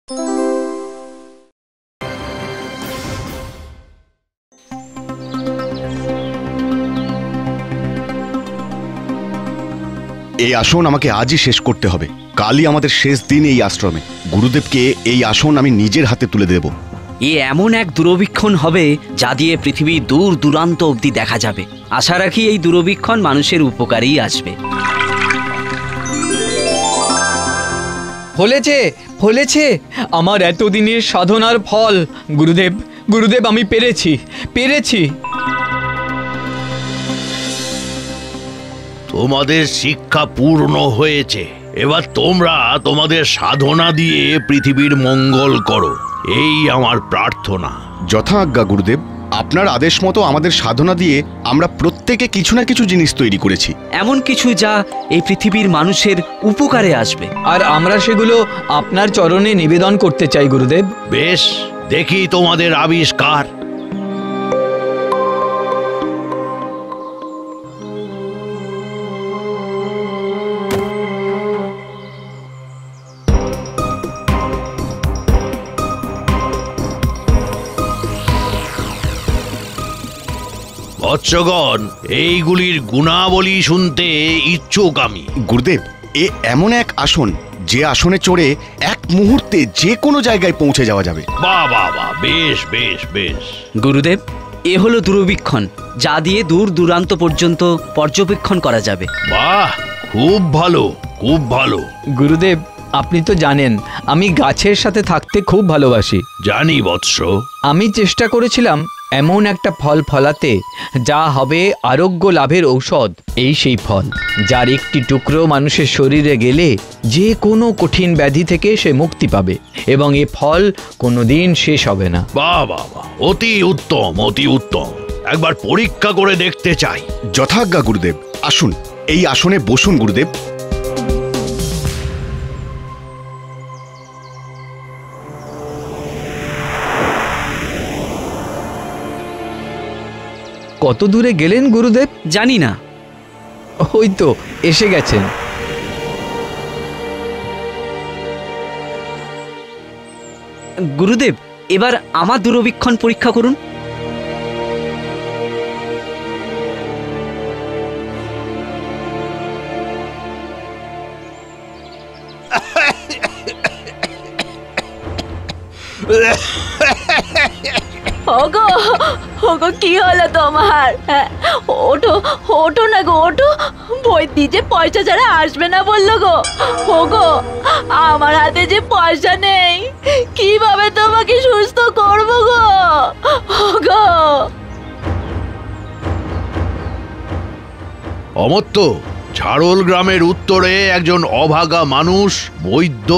এই আসন আমাকে আজই শেষ করতে হবে। কালই আমাদের শেষ দিন এই আশ্রমে। গুরুদেবকে এই আসন আমি নিজের হাতে তুলে দেব। এ এমন এক দূরবীক্ষণ হবে যা দিয়ে পৃথিবীর দূর দূরান্ত অবধি দেখা যাবে। আশা রাখি এই দূরবীক্ষণ মানুষের উপকারেই আসবে। ফলেছে ফলেছে আমার এতদিনের সাধনার ফল। গুরুদেব গুরুদেব আমি পেরেছি পেরেছি। তোমাদের শিক্ষা পূর্ণ হয়েছে। এবার তোমরা তোমাদের সাধনা দিয়ে পৃথিবীর মঙ্গল করো, এই আমার প্রার্থনা। যথা আজ্ঞা গুরুদেব। আপনার আদেশ মতো আমাদের সাধনা দিয়ে আমরা প্রত্যেকে কিছু না কিছু জিনিস তৈরি করেছি, এমন কিছু যা এই পৃথিবীর মানুষের উপকারে আসবে। আর আমরা সেগুলো আপনার চরণে নিবেদন করতে চাই গুরুদেব। বেশ, দেখি তোমাদের আবিষ্কার। বৎসগণ, এইগুলির গুণাবলী শুনতে ইচ্ছুক আমি। গুরুদেব, এ এমন এক আসন যে আসনে চড়ে এক মুহূর্তে যে কোনো জায়গায় পৌঁছে যাওয়া যাবে। বাহ বাহ বাহ, বেশ বেশ বেশ। গুরুদেব, এ হলো দূরবীক্ষণ যা দিয়ে দূর দূরান্ত পর্যন্ত পর্যবেক্ষণ করা যাবে। বাহ, খুব ভালো খুব ভালো। গুরুদেব, আপনি তো জানেন আমি গাছের সাথে থাকতে খুব ভালোবাসি। জানি বৎস। আমি চেষ্টা করেছিলাম এমন একটা ফল ফলাতে যা হবে আরোগ্য লাভের ঔষধ। এই সেই ফল যার একটি টুকরো মানুষের শরীরে গেলে যে কোনো কঠিন ব্যাধি থেকে সে মুক্তি পাবে এবং এ ফল কোনোদিন শেষ হবে না। বাহ বাহ বাহ, অতি উত্তম অতি উত্তম। একবার পরীক্ষা করে দেখতে চাই। যথাজ্ঞা গুরুদেব। আসুন, এই আসনে বসুন গুরুদেব। কত দূরে গেলেন গুরুদেব? জানি না। ওই তো এসে গেছেন। গুরুদেব, এবার আমার দূরবীক্ষণ পরীক্ষা করুন। ওগো ওগো, কি হলো তোমার? ওঠো ওঠো না গো, ওঠো। বৈদ্যি যে পয়সা ছাড়া আসবে না বললো গো। ওগো, আমার হাতে যে পয়সা নেই, কিভাবে তোমাকে সুস্থ করবো গো? ওগো। অমর্ত্য, ঝাড়ল গ্রামের উত্তরে একজন অভাগা মানুষ বৈদ্য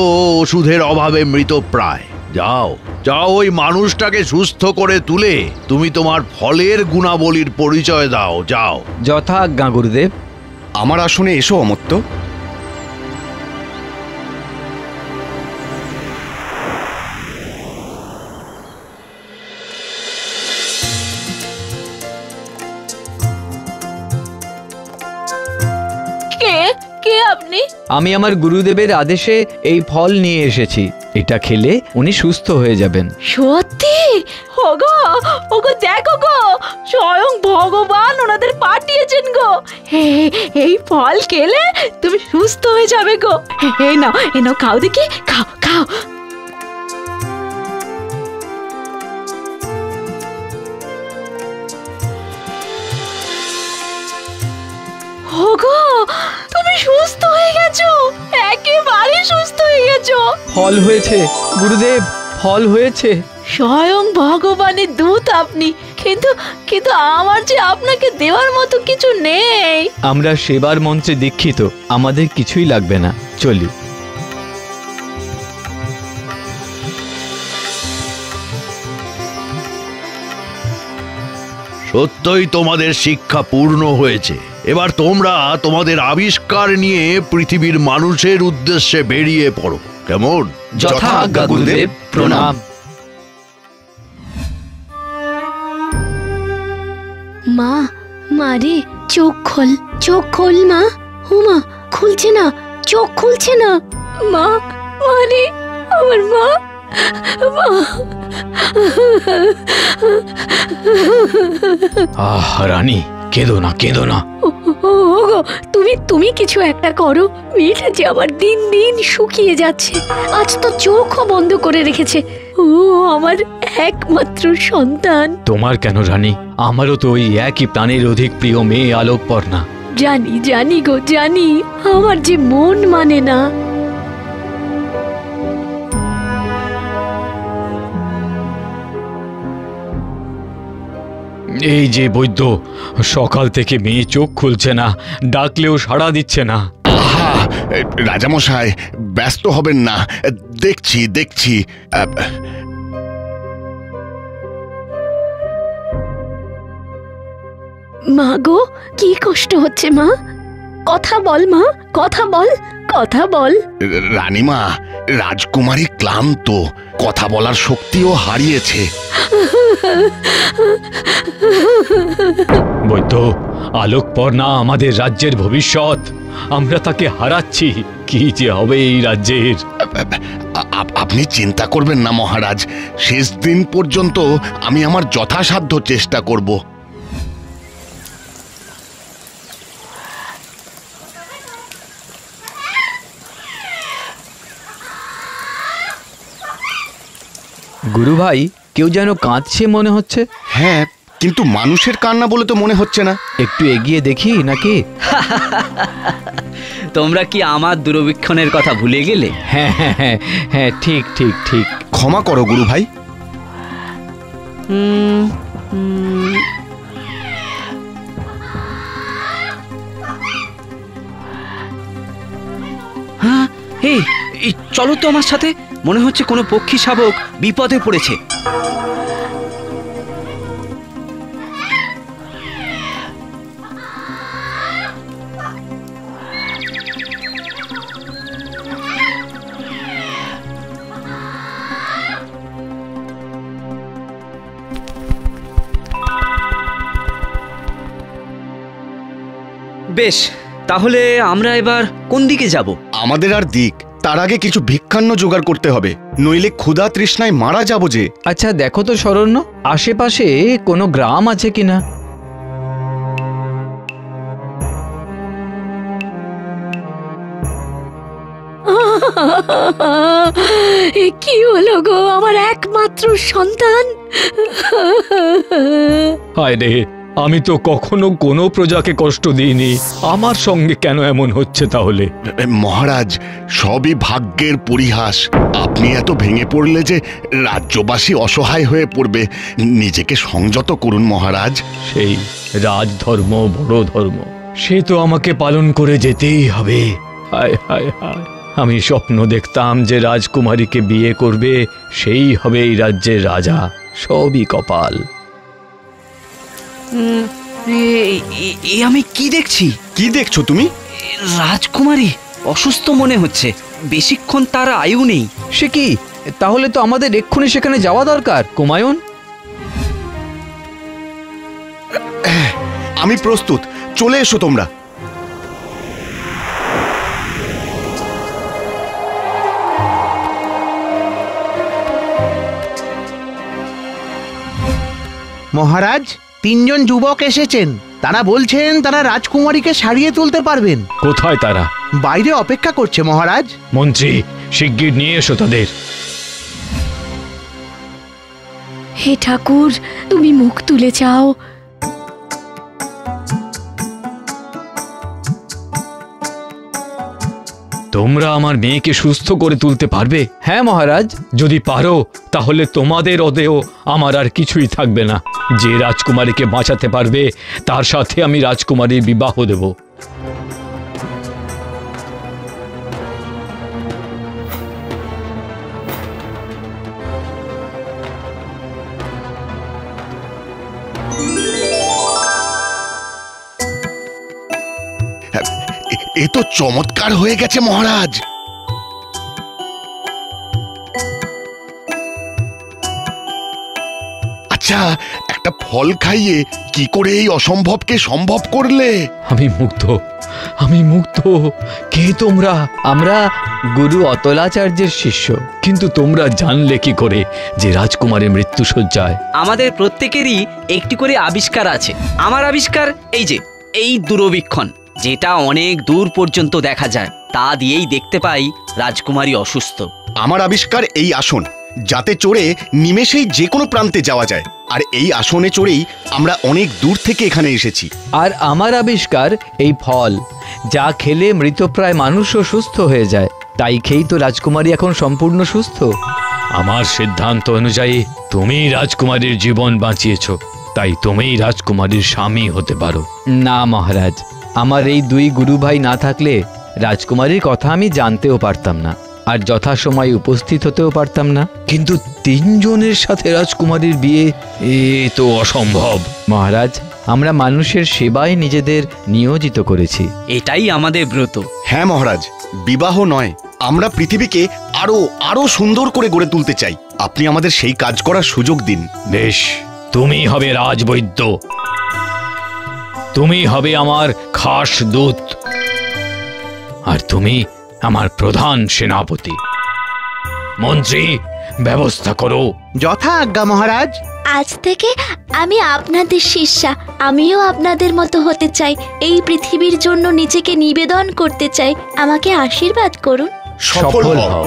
ওষুধের অভাবে মৃতপ্রায়। যাও যাও, ওই মানুষটাকে সুস্থ করে তুলে তুমি তোমার ফলের গুণাবলীর পরিচয় দাও। যাও। যথা আজ্ঞা গুরুদেব। আমার আসনে এসো অমর্ত্য। কে কে আপনি? আমি আমার গুরুদেবের আদেশে এই ফল নিয়ে এসেছি। এটা খেলে উনি সুস্থ হয়ে যাবেন। সত্যি? ওগো ওগো, দেখো গো, স্বয়ং ভগবান ওনাদের পাঠিয়েছেন গো। এই ফল খেলে তুমি সুস্থ হয়ে যাবে গো। এই নাও খাও দেখি, খাও খাও। ওগো, তুমি সুস্থ হয়ে গেছো, একেবারে সুস্থ হয়ে গেছো। ফল হয়েছে গুরুদেব, ফল হয়েছে। স্বয়ং ভগবানের দূত আপনি, কিন্তু কিন্তু আমার যে আপনাকে দেওয়ার মতো কিছু নেই। আমরা সেবার মন্ত্রে দীক্ষিত, আমাদের কিছুই লাগবে না, চলি। সত্যই তোমাদের শিক্ষা পূর্ণ হয়েছে। এবার তোমরা তোমাদের আবিষ্কার নিয়ে পৃথিবীর মানুষের উদ্দেশ্যে বেরিয়ে পড়ো, কেমন? যথা আজ্ঞা গুরুদেব, প্রণাম। মা, মারে, চোখ খোল মা। হুমা, খুলছে না, চোখ খুলছে না। মা, মানে আমার মা, আহ রানী, কেঁদো না, কেঁদো না। ওগো, তুমি তুমি কিছু একটা করো। মেয়েটা যে আমার দিন দিন শুকিয়ে যাচ্ছে, আজ তো চোখও বন্ধ করে রেখেছে। ও আমার একমাত্র সন্তান। তোমার কেন রানী, আমারও তো ওই একই প্রাণের অধিক প্রিয় মেয়ে আলোকপর্ণা। জানি জানি গো জানি, আমার যে মন মানে না। এই যে বৈদ্য, সকাল থেকে মেয়ে চোখ খুলছে না, ডাকলেও সাড়া দিচ্ছে না। আহা, রাজামশাই ব্যস্ত হবেন না, দেখছি দেখছি। মা গো, কি কষ্ট হচ্ছে মা? কথা বল মা, কথা বল, কথা বল। রানীমা, রাজকুমারী ক্লান্ত, কথা বলার শক্তিও হারিয়েছে। বৈদ্য, আলোকপর্ণা আমাদের রাজ্যের ভবিষ্যৎ, আমরা তাকে হারাচ্ছি। কি যে হবে এই রাজ্যের। আপনি চিন্তা করবেন না মহারাজ, শেষ দিন পর্যন্ত আমি আমার যথাসাধ্য চেষ্টা করব। গুরু ভাই, কেউ যেন কাঁদছে মনে হচ্ছে। হ্যাঁ, কিন্তু মানুষের কান্না বলে তো মনে হচ্ছে না। একটু এগিয়ে দেখি নাকি? তোমরা কি আমার দূরবীক্ষণের কথা ভুলে গেলে? হ্যাঁ হ্যাঁ হ্যাঁ হ্যাঁ, ঠিক ঠিক ঠিক। ক্ষমা করো গুরু ভাই। হ্যাঁ, এই এই চলো তো আমার সাথে। মনে হচ্ছে কোনো পক্ষী শাবক বিপদে পড়েছে। বেশ, তাহলে আমরা এবার কোন দিকে যাব? আমাদের আর দিক, তার আগে কিছু ভিক্ষান্ন জোগাড় করতে হবে, নইলে ক্ষুধা তৃষ্ণায় মারা যাব যে। আচ্ছা দেখো তো শরণ্য, আশেপাশে কোনো গ্রাম আছে কিনা। কি হলো গো আমার একমাত্র সন্তান? হায় রে, আমি তো কখনো কোনো প্রজাকে কষ্ট দিইনি, আমার সঙ্গে কেন এমন হচ্ছে তাহলে? মহারাজ, সবই ভাগ্যের পরিহাস। আপনি এত ভেঙে পড়লে যে রাজ্যবাসী অসহায় হয়ে পড়বে। নিজেকে সংযত করুন মহারাজ। সেই রাজধর্ম বড় ধর্ম, সে তো আমাকে পালন করে যেতেই হবে। হায় হায় হায়, আমি স্বপ্ন দেখতাম যে রাজকুমারীকে বিয়ে করবে, সেই হবে এই রাজ্যের রাজা। সবই কপাল। এ আমি কি দেখছি? কি দেখছো তুমি? রাজকুমারী অসুস্থ মনে হচ্ছে, বেশিক্ষণ তার আয়ু নেই। সে কি? তাহলে তো আমাদের এক্ষুনি সেখানে যাওয়া দরকার। কুমায়ুন, আমি প্রস্তুত, চলে এসো তোমরা। মহারাজ, 3 জন যুবক এসেছেন। তারা বলছেন তারা রাজকুমারীকে সারিয়ে তুলতে পারবেন। কোথায় তারা? বাইরে অপেক্ষা করছে মহারাজ। মন্ত্রী, শিগগির নিয়ে এসো তাদের। হে ঠাকুর, তুমি মুখ তুলে চাও। তোমরা আমার মেয়েকে সুস্থ করে তুলতে পারবে? হ্যাঁ মহারাজ, যদি পারো তাহলে তোমাদের অদেও আমার আর কিছুই থাকবে না। যে রাজকুমারীকে বাঁচাতে পারবে তার সাথে আমি রাজকুমারীর বিবাহ দেব। এ তো চমৎকার হয়ে গেছে মহারাজ। আচ্ছা, একটা ফল খাইয়ে কি করে এই অসম্ভবকে সম্ভব করলে? আমি মুগ্ধ। কে তোমরা? আমরা গুরু অতলাচার্যের শিষ্য। কিন্তু তোমরা জানলে কি করে যে রাজকুমারের মৃত্যুশয্যায়? আমাদের প্রত্যেকেরই একটি করে আবিষ্কার আছে। আমার আবিষ্কার এই দূরবীক্ষণ, যেটা অনেক দূর পর্যন্ত দেখা যায়। তা দিয়েই দেখতে পাই রাজকুমারী অসুস্থ। আমার আবিষ্কার এই আসন, যাতে চড়ে নিমেষেই যে কোনো প্রান্তে যাওয়া যায়। আর এই আসনে চড়েই আমরা অনেক দূর থেকে এখানে এসেছি। আর আমার আবিষ্কার এই ফল, যা খেলে মৃতপ্রায় মানুষও সুস্থ হয়ে যায়। তাই খেয়েই তো রাজকুমারী এখন সম্পূর্ণ সুস্থ। আমার সিদ্ধান্ত অনুযায়ী তুমি রাজকুমারীর জীবন বাঁচিয়েছ, তাই তুমিই রাজকুমারীর স্বামী হতে পারো। না মহারাজ, আমার এই দুই গুরু ভাই না থাকলে রাজকুমারীর কথা আমি জানতেও পারতাম না, আর যথাসময়ে উপস্থিত হতেও পারতাম না। কিন্তু তিনজনের সাথে রাজকুমারীর বিয়ে, এ তো অসম্ভব। মহারাজ, আমরা মানুষের সেবায় নিজেদের নিয়োজিত করেছি। এটাই আমাদের ব্রত। হ্যাঁ মহারাজ, বিবাহ নয়, আমরা পৃথিবীকে আরো আরো সুন্দর করে গড়ে তুলতে চাই। আপনি আমাদের সেই কাজ করার সুযোগ দিন। বেশ, তুমি হবে রাজবৈদ্য, তুমি হবে আমার খাস দূত, আর তুমি আমার প্রধান সেনাপতি। মন্ত্রী, ব্যবস্থা করো। যথা আজ্ঞা মহারাজ। আজ থেকে আমি আপনাদের শিষ্যা। আমিও আপনাদের মতো হতে চাই, এই পৃথিবীর জন্য নিজেকে নিবেদন করতে চাই। আমাকে আশীর্বাদ করুন। সফল হও। হও।